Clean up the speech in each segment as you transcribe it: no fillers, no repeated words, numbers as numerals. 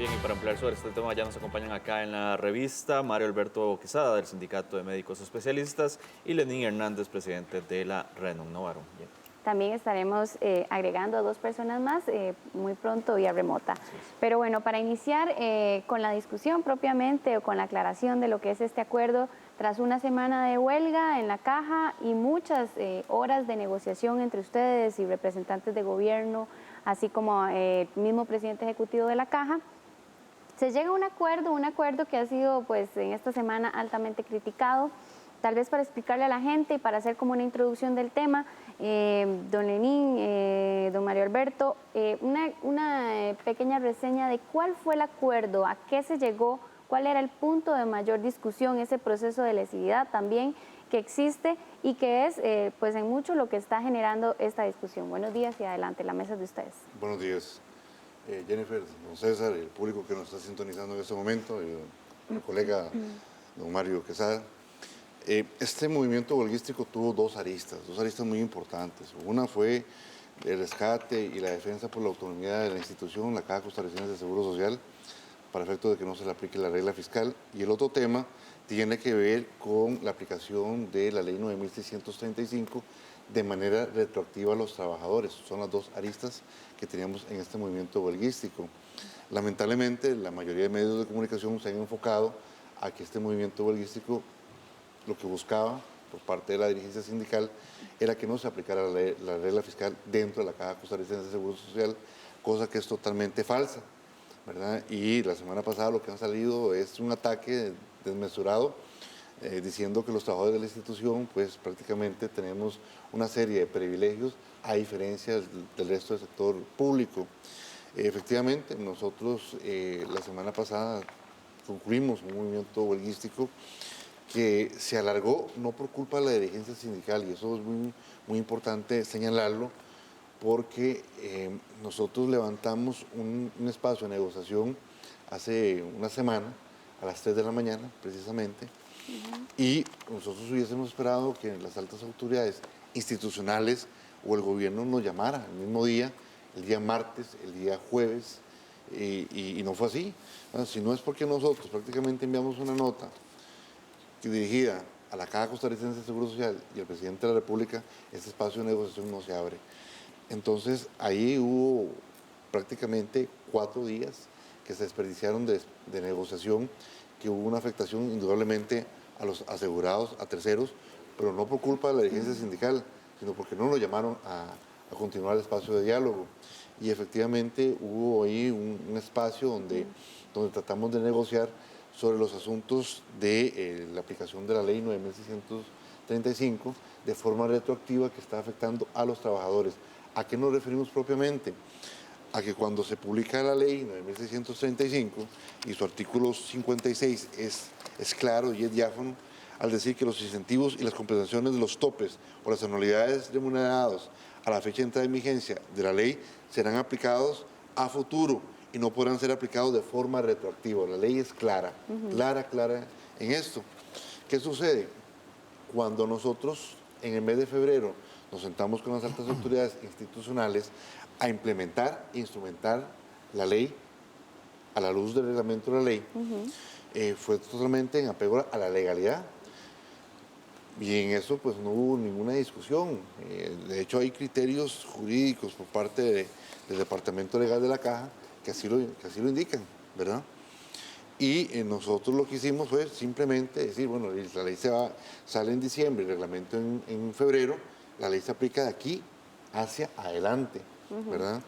Bien, y para ampliar sobre este tema ya nos acompañan acá en la revista Mario Alberto Quesada, del Sindicato de Médicos Especialistas, y Lenín Hernández, presidente de la Renum Novarum. Bien. También estaremos agregando a 2 personas más muy pronto vía remota. Pero bueno, para iniciar con la discusión propiamente o con la aclaración de lo que es este acuerdo, tras una semana de huelga en la Caja y muchas horas de negociación entre ustedes y representantes de gobierno, así como el mismo presidente ejecutivo de la Caja, se llega a un acuerdo que ha sido pues en esta semana altamente criticado. Tal vez para explicarle a la gente y para hacer como una introducción del tema, don Lenín, don Mario Alberto, una pequeña reseña de cuál fue el acuerdo, a qué se llegó, cuál era el punto de mayor discusión, ese proceso de lesividad también que existe y que es pues en mucho lo que está generando esta discusión. Buenos días y adelante, la mesa es de ustedes. Buenos días. Jennifer, don César, el público que nos está sintonizando en este momento, el colega don Mario Quesada. Este movimiento huelguístico tuvo dos aristas muy importantes. Una fue el rescate y la defensa por la autonomía de la institución, la Caja Costarricense de Seguro Social, para efecto de que no se le aplique la regla fiscal. Y el otro tema tiene que ver con la aplicación de la Ley 9635 de manera retroactiva a los trabajadores. Son las dos aristas que teníamos en este movimiento huelguístico. Lamentablemente, la mayoría de medios de comunicación se han enfocado a que este movimiento huelguístico lo que buscaba por parte de la dirigencia sindical era que no se aplicara la regla fiscal dentro de la Caja Costarricense de Seguro Social, cosa que es totalmente falsa, ¿verdad? Y la semana pasada lo que han salido es un ataque desmesurado diciendo que los trabajadores de la institución pues prácticamente tenemos una serie de privilegios a diferencia del resto del sector público. Efectivamente, nosotros la semana pasada concluimos un movimiento huelguístico que se alargó no por culpa de la dirigencia sindical, y eso es muy importante señalarlo, porque nosotros levantamos un espacio de negociación hace una semana, a las 3 de la mañana precisamente, y nosotros hubiésemos esperado que las altas autoridades institucionales o el gobierno nos llamaran el mismo día, el día martes, el día jueves, y no fue así. Si no es porque nosotros prácticamente enviamos una nota dirigida a la Caja Costarricense de Seguro Social y al presidente de la República, este espacio de negociación no se abre. Entonces, ahí hubo prácticamente 4 días que se desperdiciaron de negociación, que hubo una afectación indudablemente a los asegurados, a terceros, pero no por culpa de la dirigencia sindical, sino porque no nos llamaron a continuar el espacio de diálogo. Y efectivamente hubo ahí un espacio donde tratamos de negociar sobre los asuntos de la aplicación de la ley 9635 de forma retroactiva que está afectando a los trabajadores. ¿A qué nos referimos propiamente? A que cuando se publica la ley 9635 y su artículo 56 es claro y es diáfano al decir que los incentivos y las compensaciones de los topes o las anualidades remunerados a la fecha de entrada en vigencia de la ley serán aplicados a futuro y no podrán ser aplicados de forma retroactiva. La ley es clara, clara en esto. ¿Qué sucede? Cuando nosotros en el mes de febrero nos sentamos con las altas autoridades institucionales a implementar e instrumentar la ley a la luz del reglamento de la ley, fue totalmente en apego a la legalidad. Y en eso pues no hubo ninguna discusión. De hecho hay criterios jurídicos por parte del Departamento Legal de la Caja que así lo indican, ¿verdad? Y nosotros lo que hicimos fue simplemente decir, bueno, la ley sale en diciembre, el reglamento en febrero, la ley se aplica de aquí hacia adelante, ¿verdad?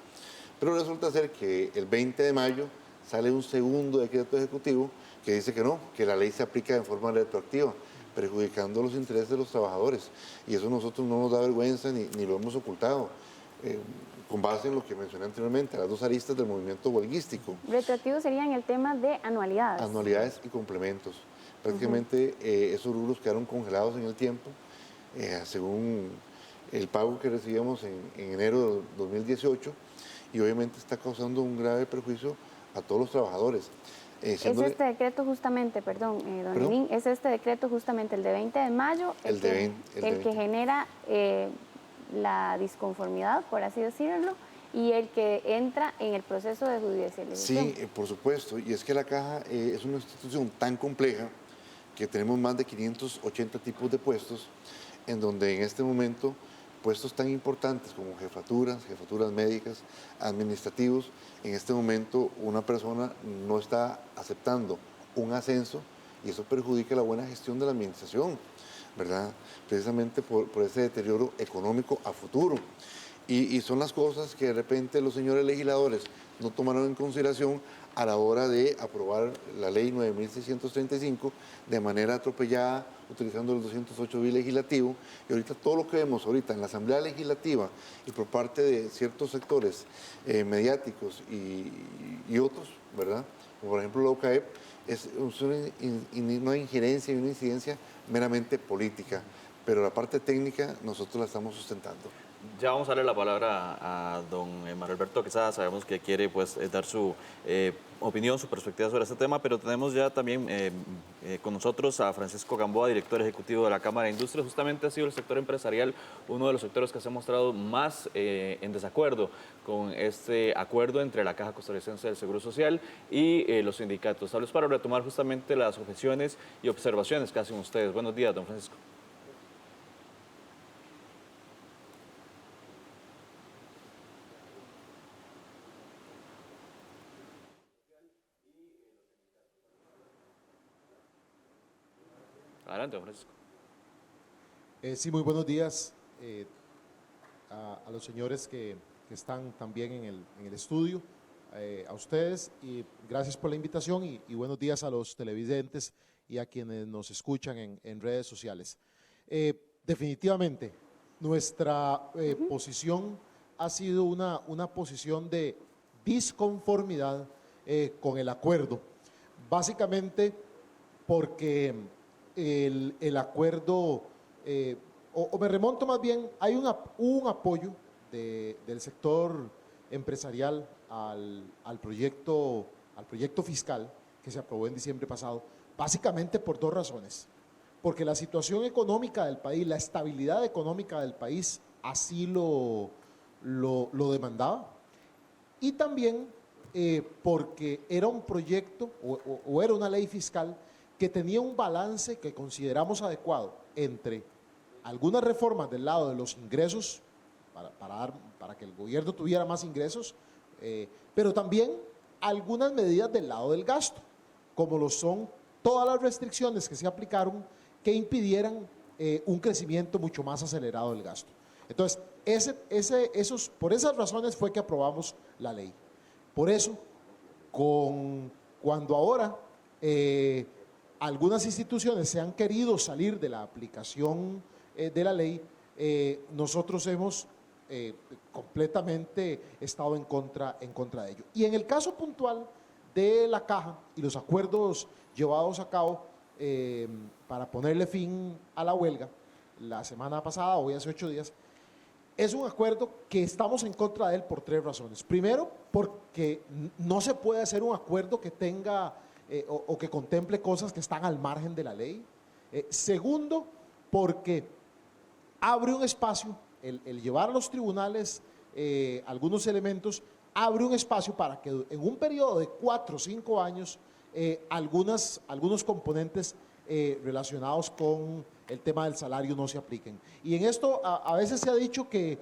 Pero resulta ser que el 20 de mayo sale un segundo decreto ejecutivo que dice que no, que la ley se aplica de forma retroactiva, perjudicando los intereses de los trabajadores. Y eso a nosotros no nos da vergüenza ni lo hemos ocultado. Con base en lo que mencioné anteriormente, las dos aristas del movimiento huelguístico. Retroactivo sería en el tema de anualidades. Anualidades y complementos. Prácticamente esos rubros quedaron congelados en el tiempo, según el pago que recibíamos en enero de 2018, y obviamente está causando un grave perjuicio a todos los trabajadores. Es este decreto justamente, perdón, don Lenín, es este decreto justamente el de 20 de mayo, el que genera la disconformidad, por así decirlo, y el que entra en el proceso de judicialización. Sí, por supuesto. Y es que la Caja es una institución tan compleja que tenemos más de 580 tipos de puestos, en donde en este momento puestos tan importantes como jefaturas médicas, administrativos, en este momento una persona no está aceptando un ascenso y eso perjudica la buena gestión de la administración, ¿verdad? Precisamente por ese deterioro económico a futuro. Y son las cosas que de repente los señores legisladores no tomaron en consideración a la hora de aprobar la ley 9.635 de manera atropellada, utilizando el 208 bis legislativo. Y ahorita todo lo que vemos ahorita en la Asamblea Legislativa y por parte de ciertos sectores mediáticos y otros, ¿verdad? Como por ejemplo la UCAEP, es una injerencia y una incidencia meramente política, pero la parte técnica nosotros la estamos sustentando. Ya vamos a darle la palabra a don Mario Alberto Quesada. Sabemos que quiere pues dar su opinión, su perspectiva sobre este tema, pero tenemos ya también con nosotros a Francisco Gamboa, director ejecutivo de la Cámara de Industria. Justamente ha sido el sector empresarial uno de los sectores que se ha mostrado más en desacuerdo con este acuerdo entre la Caja Costarricense del Seguro Social y los sindicatos. Tal vez para retomar justamente las objeciones y observaciones que hacen ustedes. Buenos días, don Francisco. Adelante, don Francisco. Sí, muy buenos días a los señores que están también en el estudio, a ustedes, y gracias por la invitación y buenos días a los televidentes y a quienes nos escuchan en redes sociales. Definitivamente, nuestra posición ha sido una posición de disconformidad con el acuerdo, básicamente porque el acuerdo, o me remonto más bien, hubo un apoyo del sector empresarial al proyecto fiscal que se aprobó en diciembre pasado, básicamente por dos razones. Porque la situación económica del país, la estabilidad económica del país así lo demandaba, y también porque era un proyecto o era una ley fiscal que tenía un balance que consideramos adecuado entre algunas reformas del lado de los ingresos, para que el gobierno tuviera más ingresos, pero también algunas medidas del lado del gasto, como lo son todas las restricciones que se aplicaron que impidieran un crecimiento mucho más acelerado del gasto. Entonces, por esas razones fue que aprobamos la ley. Por eso, cuando ahora algunas instituciones se han querido salir de la aplicación de la ley, nosotros hemos completamente estado en contra de ello. Y en el caso puntual de la Caja y los acuerdos llevados a cabo para ponerle fin a la huelga la semana pasada, hoy hace 8 días, es un acuerdo que estamos en contra de él por 3 razones. Primero, porque no se puede hacer un acuerdo que tenga o que contemple cosas que están al margen de la ley. Segundo, porque abre un espacio, el llevar a los tribunales algunos elementos, abre un espacio para que en un periodo de 4 o 5 años algunos componentes relacionados con el tema del salario no se apliquen. Y en esto a veces se ha dicho que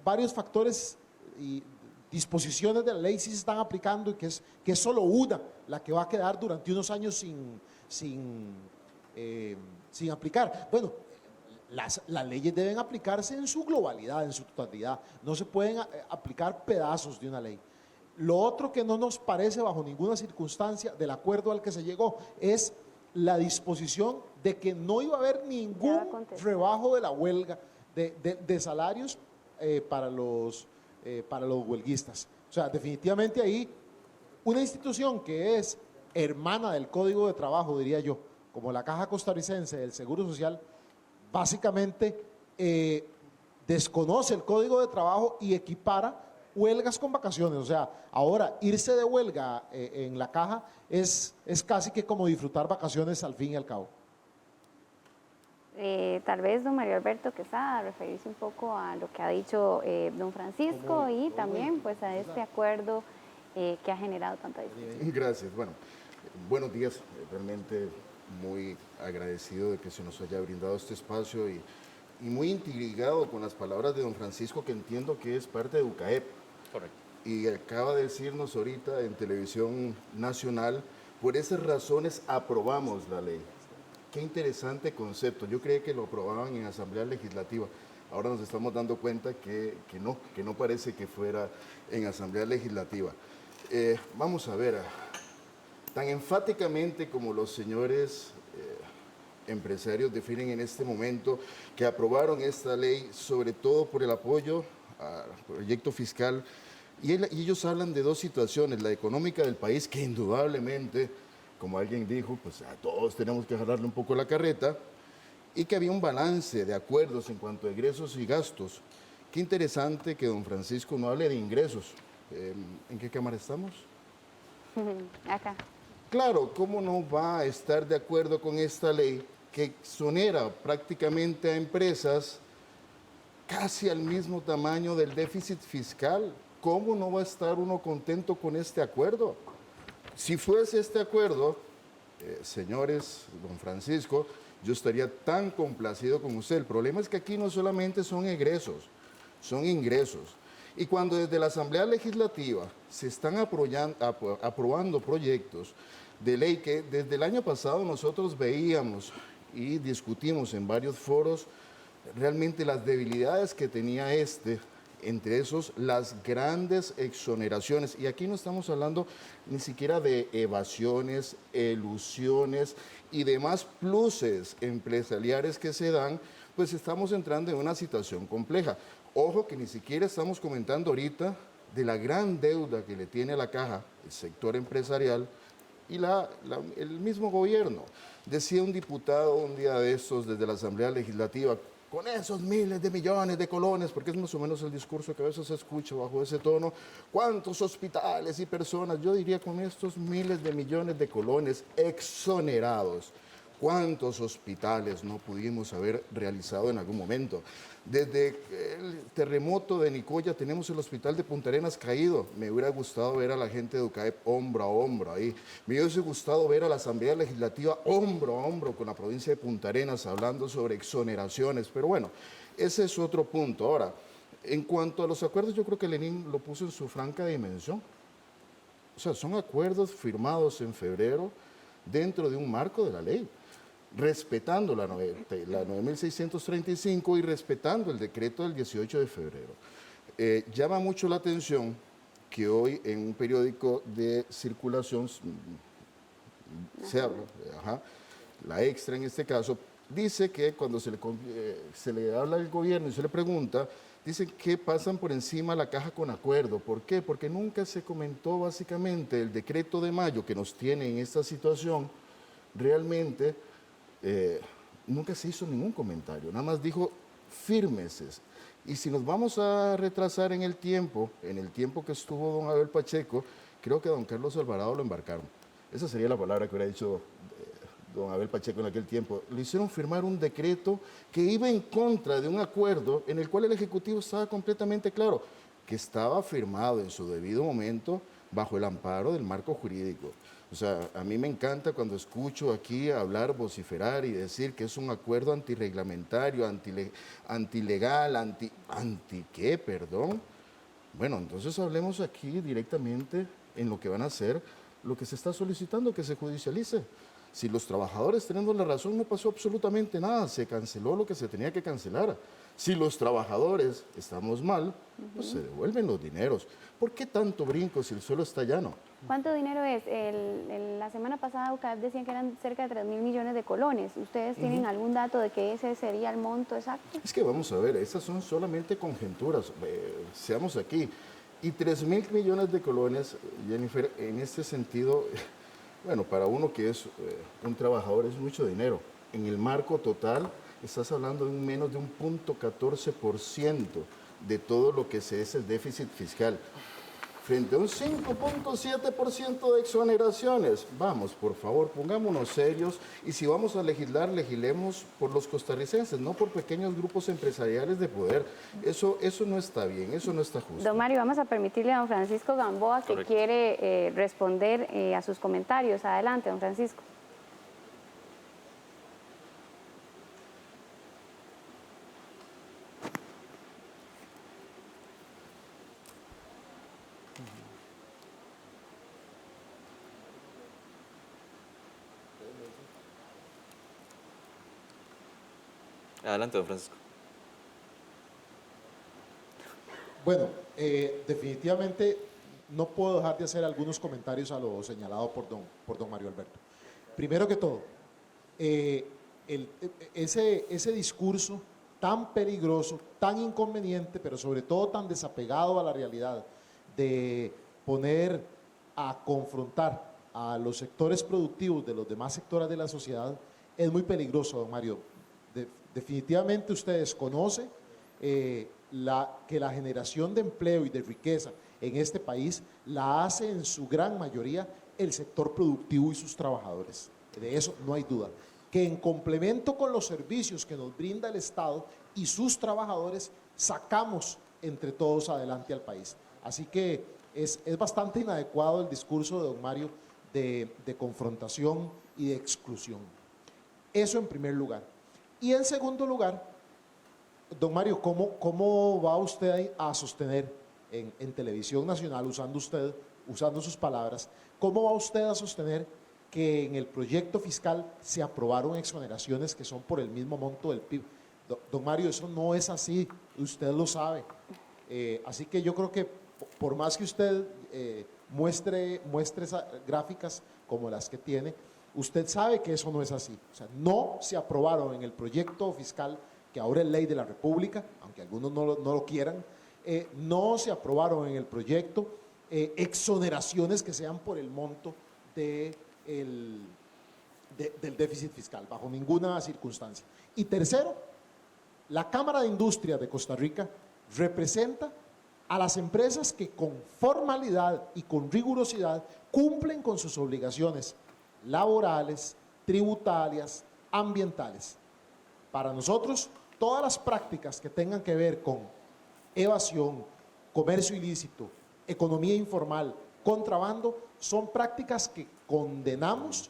varios factores y disposiciones de la ley sí se están aplicando y que es solo una la que va a quedar durante unos años sin aplicar. Bueno, las leyes deben aplicarse en su globalidad, en su totalidad. No se pueden aplicar pedazos de una ley. Lo otro que no nos parece bajo ninguna circunstancia del acuerdo al que se llegó es la disposición de que no iba a haber ningún rebajo de la huelga de salarios para los huelguistas. O sea, definitivamente ahí una institución que es hermana del Código de Trabajo, diría yo, como la Caja Costarricense del Seguro Social, básicamente desconoce el Código de Trabajo y equipara huelgas con vacaciones. O sea, ahora irse de huelga en la Caja es casi que como disfrutar vacaciones al fin y al cabo. Tal vez don Mario Alberto Quesada, referirse un poco a lo que ha dicho don Francisco y también pues a este acuerdo que ha generado tanta discusión. Gracias. Bueno, buenos días. Realmente muy agradecido de que se nos haya brindado este espacio y muy intrigado con las palabras de don Francisco, que entiendo que es parte de UCAEP. Correcto. Y acaba de decirnos ahorita en televisión nacional, por esas razones aprobamos la ley. Qué interesante concepto. Yo creía que lo aprobaban en Asamblea Legislativa. Ahora nos estamos dando cuenta que no parece que fuera en Asamblea Legislativa. Vamos a ver, tan enfáticamente como los señores empresarios definen en este momento que aprobaron esta ley, sobre todo por el apoyo al proyecto fiscal, y ellos hablan de dos situaciones, la económica del país, que indudablemente, como alguien dijo, pues a todos tenemos que jalarle un poco la carreta, y que había un balance de acuerdos en cuanto a ingresos y gastos. Qué interesante que don Francisco no hable de ingresos. ¿En qué cámara estamos? Acá. Claro, ¿cómo no va a estar de acuerdo con esta ley que exonera prácticamente a empresas casi al mismo tamaño del déficit fiscal? ¿Cómo no va a estar uno contento con este acuerdo? Si fuese este acuerdo, señores, don Francisco, yo estaría tan complacido con usted. El problema es que aquí no solamente son egresos, son ingresos. Y cuando desde la Asamblea Legislativa se están aprobando proyectos de ley que desde el año pasado nosotros veíamos y discutimos en varios foros realmente las debilidades que tenía entre esos las grandes exoneraciones. Y aquí no estamos hablando ni siquiera de evasiones, elusiones y demás pluses empresariales que se dan, pues estamos entrando en una situación compleja. Ojo que ni siquiera estamos comentando ahorita de la gran deuda que le tiene la caja, el sector empresarial y el mismo gobierno. Decía un diputado un día de estos desde la Asamblea Legislativa, con esos miles de millones de colones, porque es más o menos el discurso que a veces se escucha bajo ese tono, ¿cuántos hospitales y personas? Yo diría con estos miles de millones de colones exonerados, ¿cuántos hospitales no pudimos haber realizado en algún momento? Desde el terremoto de Nicoya tenemos el hospital de Punta Arenas caído. Me hubiera gustado ver a la gente de UCAEP hombro a hombro ahí. Me hubiese gustado ver a la Asamblea Legislativa hombro a hombro con la provincia de Punta Arenas hablando sobre exoneraciones. Pero bueno, ese es otro punto. Ahora, en cuanto a los acuerdos, yo creo que Lenin lo puso en su franca dimensión. O sea, son acuerdos firmados en febrero dentro de un marco de la ley, respetando la 9.635 y respetando el decreto del 18 de febrero. Llama mucho la atención que hoy en un periódico de circulación, se habla, la Extra en este caso, dice que cuando se le habla al gobierno y se le pregunta, dicen que pasan por encima la caja con acuerdo. ¿Por qué? Porque nunca se comentó básicamente el decreto de mayo que nos tiene en esta situación. Realmente nunca se hizo ningún comentario, nada más dijo fírmese. Y si nos vamos a retrasar en el tiempo que estuvo don Abel Pacheco, creo que a don Carlos Alvarado lo embarcaron. Esa sería la palabra que hubiera dicho don Abel Pacheco en aquel tiempo. Le hicieron firmar un decreto que iba en contra de un acuerdo en el cual el Ejecutivo estaba completamente claro, que estaba firmado en su debido momento bajo el amparo del marco jurídico. O sea, a mí me encanta cuando escucho aquí hablar, vociferar y decir que es un acuerdo antirreglamentario, antilegal, ¿anti qué, perdón? Bueno, entonces hablemos aquí directamente en lo que van a hacer, lo que se está solicitando que se judicialice. Si los trabajadores tenemos la razón, no pasó absolutamente nada, se canceló lo que se tenía que cancelar. Si los trabajadores estamos mal, pues se devuelven los dineros. ¿Por qué tanto brinco si el suelo está llano? ¿Cuánto dinero es? La semana pasada UCAEP decían que eran cerca de 3.000 millones de colones. ¿Ustedes tienen algún dato de que ese sería el monto exacto? Es que vamos a ver, esas son solamente conjeturas, seamos aquí. Y 3.000 millones de colones, Jennifer, en este sentido, bueno, para uno que es un trabajador es mucho dinero. En el marco total estás hablando de menos de un 0.14% de todo lo que es el déficit fiscal. frente a un 5.7% de exoneraciones. Vamos, por favor, pongámonos serios y si vamos a legislar, legislemos por los costarricenses, no por pequeños grupos empresariales de poder. Eso no está bien, eso no está justo. Don Mario, vamos a permitirle a don Francisco Gamboa que Correcto. quiere responder a sus comentarios. Adelante, don Francisco. Adelante, don Francisco. Bueno, definitivamente no puedo dejar de hacer algunos comentarios a lo señalado por don Mario Alberto. Primero que todo, ese discurso tan peligroso, tan inconveniente, pero sobre todo tan desapegado a la realidad, de poner a confrontar a los sectores productivos de los demás sectores de la sociedad, es muy peligroso, don Mario. Definitivamente usted desconoce que la generación de empleo y de riqueza en este país la hace en su gran mayoría el sector productivo y sus trabajadores. De eso no hay duda. Que en complemento con los servicios que nos brinda el Estado y sus trabajadores, sacamos entre todos adelante al país. Así que es bastante inadecuado el discurso de don Mario de confrontación y de exclusión. Eso en primer lugar. Y en segundo lugar, don Mario, ¿cómo va usted a sostener en Televisión Nacional, usando sus palabras, cómo va usted a sostener que en el proyecto fiscal se aprobaron exoneraciones que son por el mismo monto del PIB? Don Mario, eso no es así, usted lo sabe. Así que yo creo que por más que usted muestre esas gráficas como las que tiene, usted sabe que eso no es así. O sea, no se aprobaron en el proyecto fiscal, que ahora es ley de la República, aunque algunos no lo quieran, no se aprobaron en el proyecto exoneraciones que sean por el monto del déficit fiscal, bajo ninguna circunstancia. Y tercero, la Cámara de Industria de Costa Rica representa a las empresas que con formalidad y con rigurosidad cumplen con sus obligaciones laborales, tributarias, ambientales. Para nosotros, todas las prácticas que tengan que ver con evasión, comercio ilícito, economía informal, contrabando, son prácticas que condenamos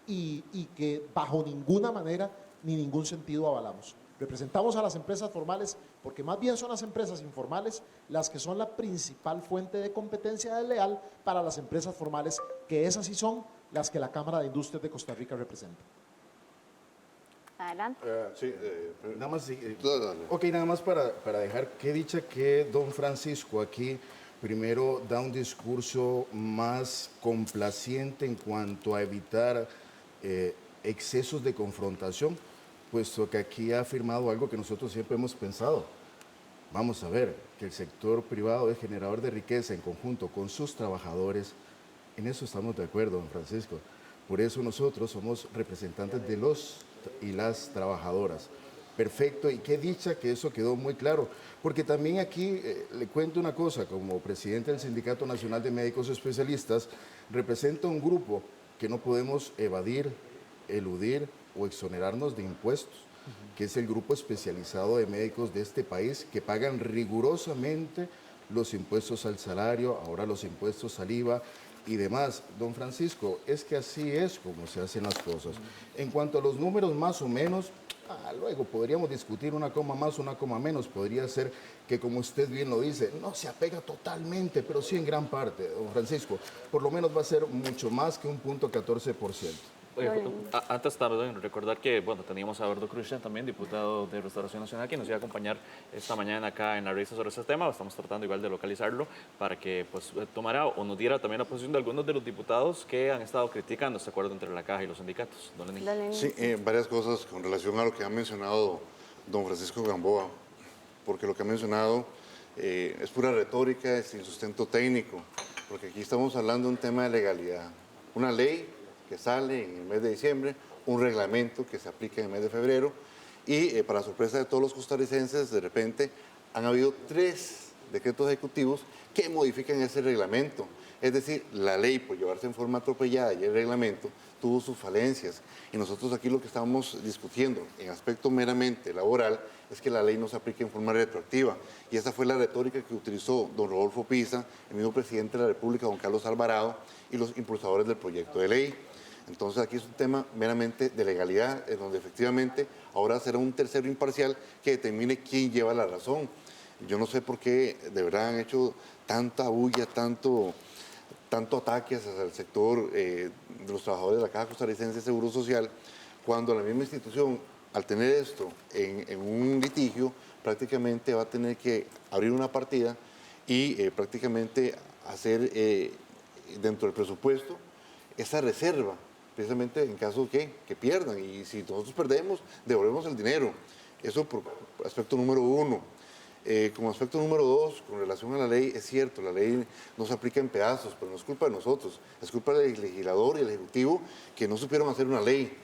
y que bajo ninguna manera ni ningún sentido avalamos. Representamos a las empresas formales porque más bien son las empresas informales las que son la principal fuente de competencia desleal para las empresas formales, que esas sí son las que la Cámara de Industrias de Costa Rica representa. Adelante. Sí, Nada más, dale. ok, nada más para dejar que dicha que don Francisco aquí primero da un discurso más complaciente en cuanto a evitar excesos de confrontación, puesto que aquí ha afirmado algo que nosotros siempre hemos pensado. Vamos a ver, que el sector privado es generador de riqueza en conjunto con sus trabajadores. En eso estamos de acuerdo, don Francisco. Por eso nosotros somos representantes de los y las trabajadoras. Perfecto, y qué dicha que eso quedó muy claro. Porque también aquí le cuento una cosa, como presidente del Sindicato Nacional de Médicos Especialistas, represento un grupo que no podemos evadir, eludir o exonerarnos de impuestos, que es el grupo especializado de médicos de este país que pagan rigurosamente los impuestos al salario, ahora los impuestos al IVA y demás. Don Francisco, es que así es como se hacen las cosas. En cuanto a los números más o menos, luego podríamos discutir una coma más, una coma menos. Podría ser que, como usted bien lo dice, no se apega totalmente, pero sí en gran parte, don Francisco. Por lo menos va a ser mucho más que un punto 14%. Antes también recordar que bueno, teníamos a Eduardo Cruz también, diputado de Restauración Nacional, que nos iba a acompañar esta mañana acá en la revista sobre este tema. Estamos tratando igual de localizarlo para que pues, tomara o nos diera también la posición de algunos de los diputados que han estado criticando este acuerdo entre la Caja y los sindicatos. Don Lenín. Sí, varias cosas con relación a lo que ha mencionado don Francisco Gamboa, porque lo que ha mencionado es pura retórica, es sin sustento técnico, porque aquí estamos hablando de un tema de legalidad. Una ley que sale en el mes de diciembre, un reglamento que se aplica en el mes de febrero y para sorpresa de todos los costarricenses, de repente han habido 3 decretos ejecutivos que modifican ese reglamento. Es decir, la ley, por llevarse en forma atropellada, y el reglamento tuvo sus falencias. Y nosotros aquí lo que estamos discutiendo en aspecto meramente laboral es que la ley no se aplique en forma retroactiva. Y esa fue la retórica que utilizó don Rodolfo Pisa, el mismo presidente de la República, don Carlos Alvarado, y los impulsadores del proyecto de ley. Entonces aquí es un tema meramente de legalidad, en donde efectivamente ahora será un tercero imparcial que determine quién lleva la razón. Yo no sé por qué de verdad han hecho tanta bulla, tanto ataques hacia el sector de los trabajadores de la Caja Costarricense de Seguro Social, cuando la misma institución, al tener esto en un litigio, prácticamente va a tener que abrir una partida y prácticamente hacer dentro del presupuesto esa reserva, precisamente en caso que pierdan. Y si nosotros perdemos, devolvemos el dinero. Eso por aspecto número uno. Como aspecto número dos, con relación a la ley, es cierto, la ley no se aplica en pedazos, pero no es culpa de nosotros, es culpa del legislador y el ejecutivo que no supieron hacer una ley.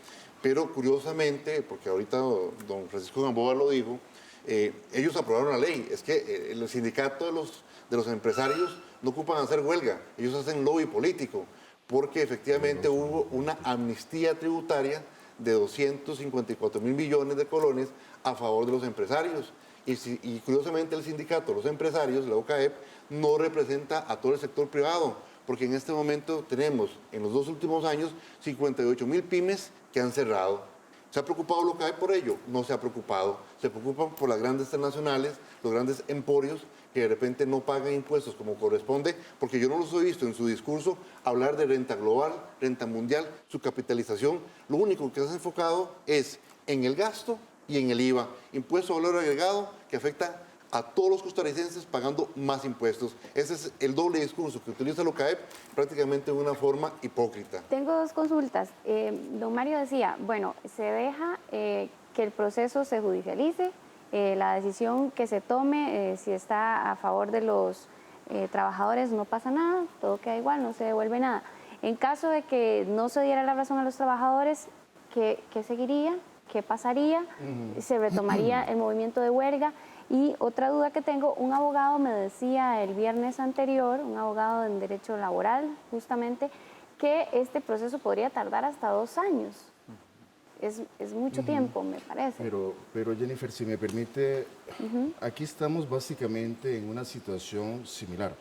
Pero curiosamente, porque ahorita don Francisco Gamboa lo dijo, ellos aprobaron la ley. Es que el sindicato de los empresarios no ocupan hacer huelga, ellos hacen lobby político, porque efectivamente hubo una amnistía tributaria de 254 mil millones de colones a favor de los empresarios. Y curiosamente el sindicato, los empresarios, la OCAEP, no representa a todo el sector privado, porque en este momento tenemos, en los 2 últimos años, 58 mil pymes que han cerrado. ¿Se ha preocupado la OCAEP por ello? No se ha preocupado. Se preocupan por las grandes transnacionales, los grandes emporios, que de repente no pagan impuestos como corresponde, porque yo no los he visto en su discurso hablar de renta global, renta mundial, su capitalización. Lo único que se ha enfocado es en el gasto y en el IVA, impuesto a valor agregado, que afecta a todos los costarricenses pagando más impuestos. Ese es el doble discurso que utiliza la OCAEP prácticamente de una forma hipócrita. Tengo 2 consultas. Don Mario decía, bueno, se deja que el proceso se judicialice, la decisión que se tome, si está a favor de los trabajadores, no pasa nada, todo queda igual, no se devuelve nada. En caso de que no se diera la razón a los trabajadores, ¿qué seguiría? ¿Qué pasaría? ¿Se retomaría el movimiento de huelga? Y otra duda que tengo, un abogado me decía el viernes anterior, un abogado en derecho laboral justamente, que este proceso podría tardar hasta 2 años. Es mucho tiempo, me parece. Pero Jennifer, si me permite, aquí estamos básicamente en una situación similar.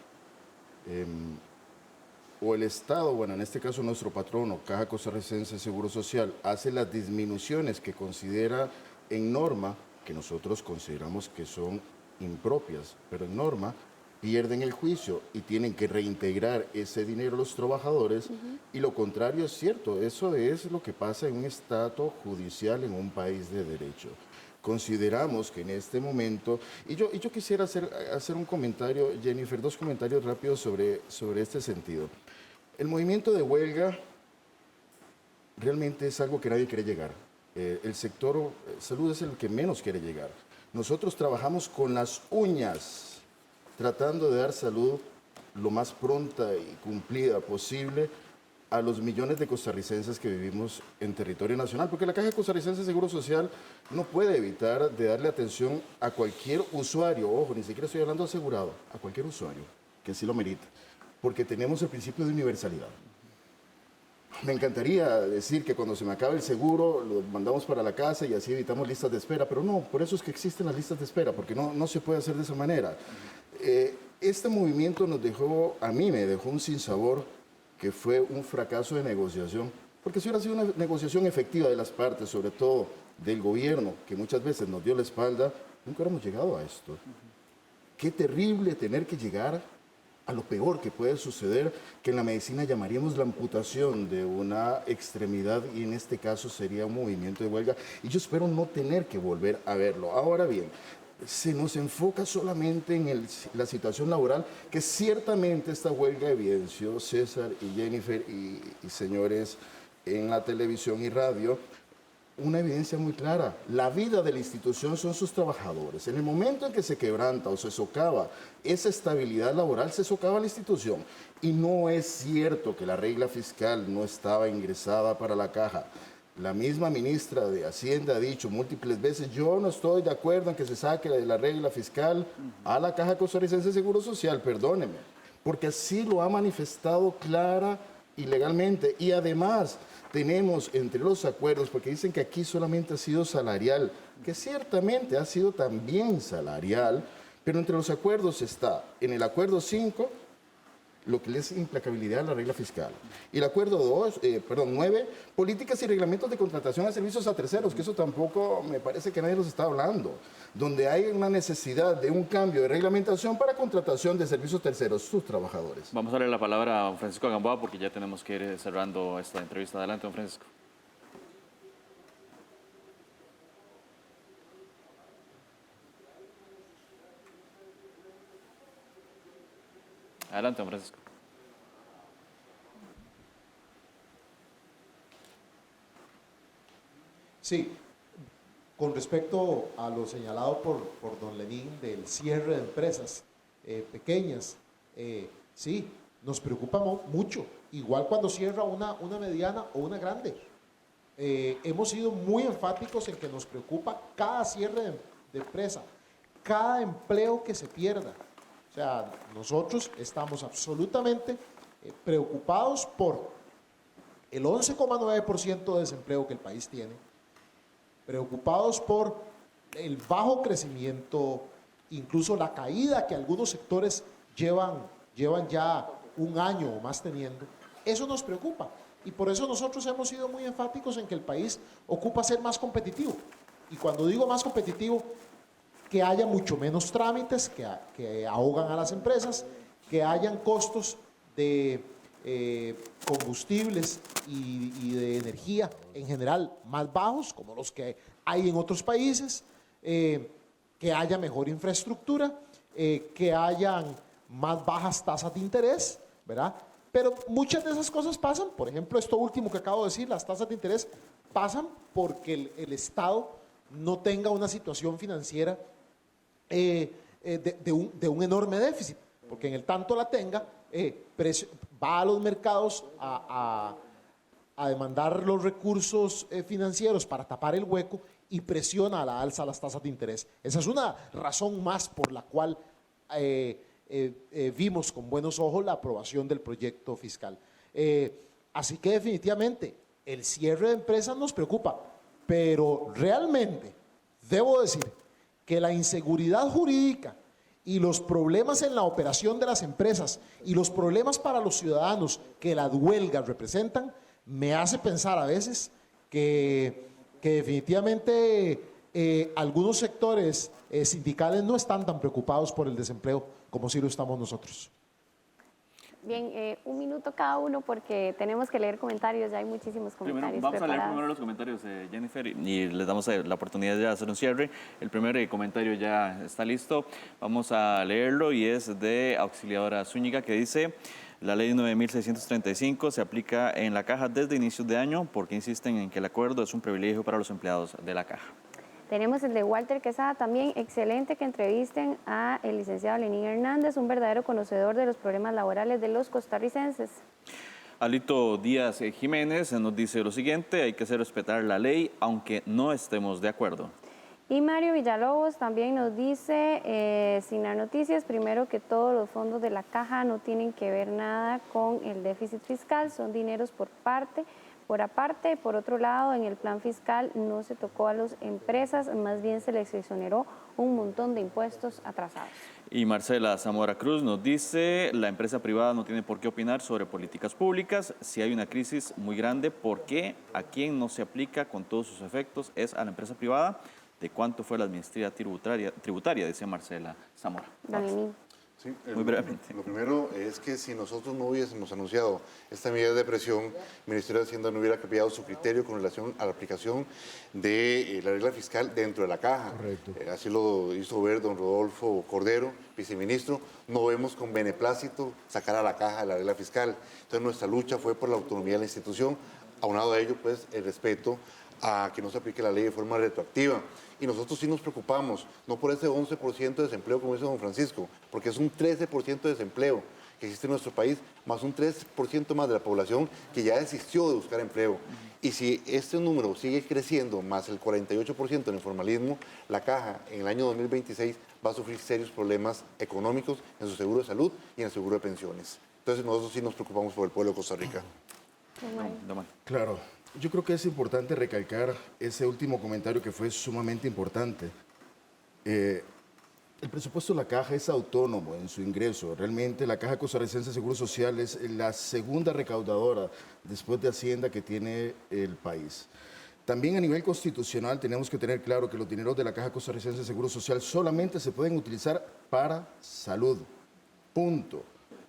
O el Estado, bueno, en este caso nuestro patrono, Caja Costarricense de Seguro Social, hace las disminuciones que considera en norma, que nosotros consideramos que son impropias, pero en norma, pierden el juicio y tienen que reintegrar ese dinero a los trabajadores, y lo contrario es cierto, eso es lo que pasa en un estado judicial en un país de derecho. Consideramos que en este momento, y yo quisiera hacer un comentario, Jennifer, 2 comentarios rápidos sobre este sentido. El movimiento de huelga realmente es algo que nadie quiere llegar. El sector salud es el que menos quiere llegar. Nosotros trabajamos con las uñas, tratando de dar salud lo más pronta y cumplida posible a los millones de costarricenses que vivimos en territorio nacional, porque la Caja Costarricense de Seguro Social no puede evitar de darle atención a cualquier usuario, ojo, ni siquiera estoy hablando asegurado, a cualquier usuario que sí lo merita, porque tenemos el principio de universalidad. Me encantaría decir que cuando se me acabe el seguro lo mandamos para la casa y así evitamos listas de espera, pero no, por eso es que existen las listas de espera, porque no se puede hacer de esa manera. Este movimiento a mí me dejó un sinsabor, que fue un fracaso de negociación, porque si hubiera sido una negociación efectiva de las partes, sobre todo del gobierno, que muchas veces nos dio la espalda, nunca hubiéramos llegado a esto. Qué terrible tener que llegar a lo peor que puede suceder, que en la medicina llamaríamos la amputación de una extremidad, y en este caso sería un movimiento de huelga, y yo espero no tener que volver a verlo. Ahora bien, se nos enfoca solamente en la situación laboral, que ciertamente esta huelga evidenció, César y Jennifer y señores en la televisión y radio, una evidencia muy clara. La vida de la institución son sus trabajadores. En el momento en que se quebranta o se socava esa estabilidad laboral, se socava la institución. Y no es cierto que la regla fiscal no estaba ingresada para la caja. La misma ministra de Hacienda ha dicho múltiples veces, yo no estoy de acuerdo en que se saque de la regla fiscal a la Caja Costarricense de Seguro Social, perdóneme, porque así lo ha manifestado clara y legalmente. Y además tenemos entre los acuerdos, porque dicen que aquí solamente ha sido salarial, que ciertamente ha sido también salarial, pero entre los acuerdos está, en el acuerdo 5, lo que es implacabilidad de la regla fiscal. Y el acuerdo 9, políticas y reglamentos de contratación de servicios a terceros, que eso tampoco me parece que nadie los está hablando, donde hay una necesidad de un cambio de reglamentación para contratación de servicios terceros, sus trabajadores. Vamos a darle la palabra a don Francisco Gamboa porque ya tenemos que ir cerrando esta entrevista. Adelante, don Francisco. Adelante, don Francisco. Sí, con respecto a lo señalado por don Lenín del cierre de empresas pequeñas, sí, nos preocupa mucho, igual cuando cierra una mediana o una grande. Hemos sido muy enfáticos en que nos preocupa cada cierre de empresa, cada empleo que se pierda. O sea, nosotros estamos absolutamente preocupados por el 11,9% de desempleo que el país tiene, preocupados por el bajo crecimiento, incluso la caída que algunos sectores llevan ya un año o más teniendo. Eso nos preocupa y por eso nosotros hemos sido muy enfáticos en que el país ocupa ser más competitivo. Y cuando digo más competitivo, que haya mucho menos trámites que ahogan a las empresas, que hayan costos de combustibles y de energía en general más bajos, como los que hay en otros países, que haya mejor infraestructura, que hayan más bajas tasas de interés, ¿verdad? Pero muchas de esas cosas pasan, por ejemplo, esto último que acabo de decir, las tasas de interés pasan porque el Estado no tenga una situación financiera de un enorme déficit, porque en el tanto la tenga, va a los mercados a demandar los recursos financieros para tapar el hueco y presiona a la alza las tasas de interés. Esa es una razón más por la cual vimos con buenos ojos la aprobación del proyecto fiscal. Así que definitivamente el cierre de empresas nos preocupa, pero realmente debo decir que la inseguridad jurídica y los problemas en la operación de las empresas y los problemas para los ciudadanos que las huelgas representan, me hace pensar a veces que definitivamente algunos sectores sindicales no están tan preocupados por el desempleo como sí lo estamos nosotros. Bien, un minuto cada uno porque tenemos que leer comentarios, ya hay muchísimos comentarios Vamos a leer preparados. primero los comentarios, Jennifer, y les damos la oportunidad de hacer un cierre. El primer comentario ya está listo, vamos a leerlo y es de Auxiliadora Zúñiga que dice: la ley 9.635 se aplica en la Caja desde inicios de año porque insisten en que el acuerdo es un privilegio para los empleados de la Caja. Tenemos el de Walter Quesada también, excelente que entrevisten a el licenciado Lenín Hernández, un verdadero conocedor de los problemas laborales de los costarricenses. Alito Díaz Jiménez nos dice lo siguiente: hay que hacer respetar la ley aunque no estemos de acuerdo. Y Mario Villalobos también nos dice, Signar Noticias, primero que todos los fondos de la Caja no tienen que ver nada con el déficit fiscal, son dineros por aparte. Por otro lado, en el plan fiscal no se tocó a las empresas, más bien se les exoneró un montón de impuestos atrasados. Y Marcela Zamora Cruz nos dice: la empresa privada no tiene por qué opinar sobre políticas públicas. Si hay una crisis muy grande, ¿por qué? ¿A quién no se aplica con todos sus efectos? ¿Es a la empresa privada? ¿De cuánto fue la administrativa tributaria? Dice Marcela Zamora. Sí, muy brevemente. Lo primero es que si nosotros no hubiésemos anunciado esta medida de presión, el Ministerio de Hacienda no hubiera cambiado su criterio con relación a la aplicación de la regla fiscal dentro de la Caja. Correcto. Así lo hizo ver don Rodolfo Cordero, viceministro. No vemos con beneplácito sacar a la Caja de la regla fiscal. Entonces nuestra lucha fue por la autonomía de la institución. Aunado a ello, pues, el respeto a que no se aplique la ley de forma retroactiva. Y nosotros sí nos preocupamos, no por ese 11% de desempleo como dice don Francisco, porque es un 13% de desempleo. que existe en nuestro país, más un 3% más de la población que ya desistió de buscar empleo. Y si este número sigue creciendo, más el 48% en el formalismo, la Caja en el año 2026 va a sufrir serios problemas económicos en su seguro de salud y en el seguro de pensiones. Entonces nosotros sí nos preocupamos por el pueblo de Costa Rica. Claro, yo creo que es importante recalcar ese último comentario que fue sumamente importante. El presupuesto de la Caja es autónomo en su ingreso. Realmente la Caja Costarricense de Seguro Social es la segunda recaudadora después de Hacienda que tiene el país. También a nivel constitucional tenemos que tener claro que los dineros de la Caja Costarricense de Seguro Social solamente se pueden utilizar para salud. Punto.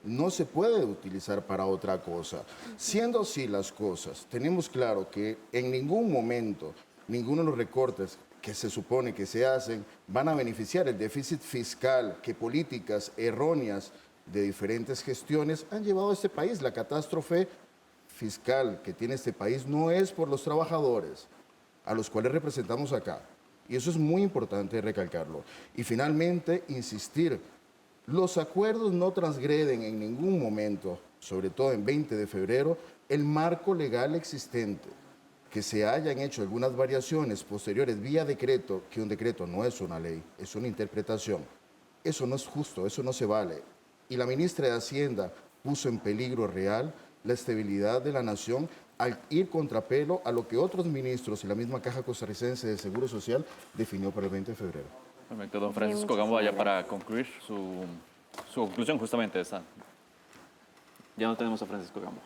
No se puede utilizar para otra cosa. Siendo así las cosas, tenemos claro que en ningún momento ninguno de los recortes que se supone que se hacen van a beneficiar el déficit fiscal que políticas erróneas de diferentes gestiones han llevado a este país. La catástrofe fiscal que tiene este país no es por los trabajadores, a los cuales representamos acá. Y eso es muy importante recalcarlo. Y finalmente, insistir, los acuerdos no transgreden en ningún momento, sobre todo en 20 de febrero, el marco legal existente. Que se hayan hecho algunas variaciones posteriores vía decreto, que un decreto no es una ley, es una interpretación. Eso no es justo, eso no se vale. Y la ministra de Hacienda puso en peligro real la estabilidad de la nación al ir contrapelo a lo que otros ministros y la misma Caja Costarricense de Seguro Social definió para el 20 de febrero. Perfecto, don Francisco Gamboa, ya para concluir su conclusión justamente esta. Ya no tenemos a Francisco Gamboa.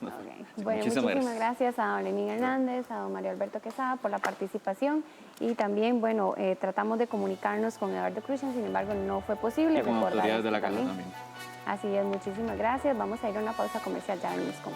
Okay. Bueno, muchísimas gracias a don Lenín Hernández, a don Mario Alberto Quesada por la participación y también, bueno, tratamos de comunicarnos con Eduardo Cruzan, sin embargo no fue posible. Y con autoridades de la Caja también. también. Así es, muchísimas gracias. Vamos a ir a una pausa comercial, ya venimos con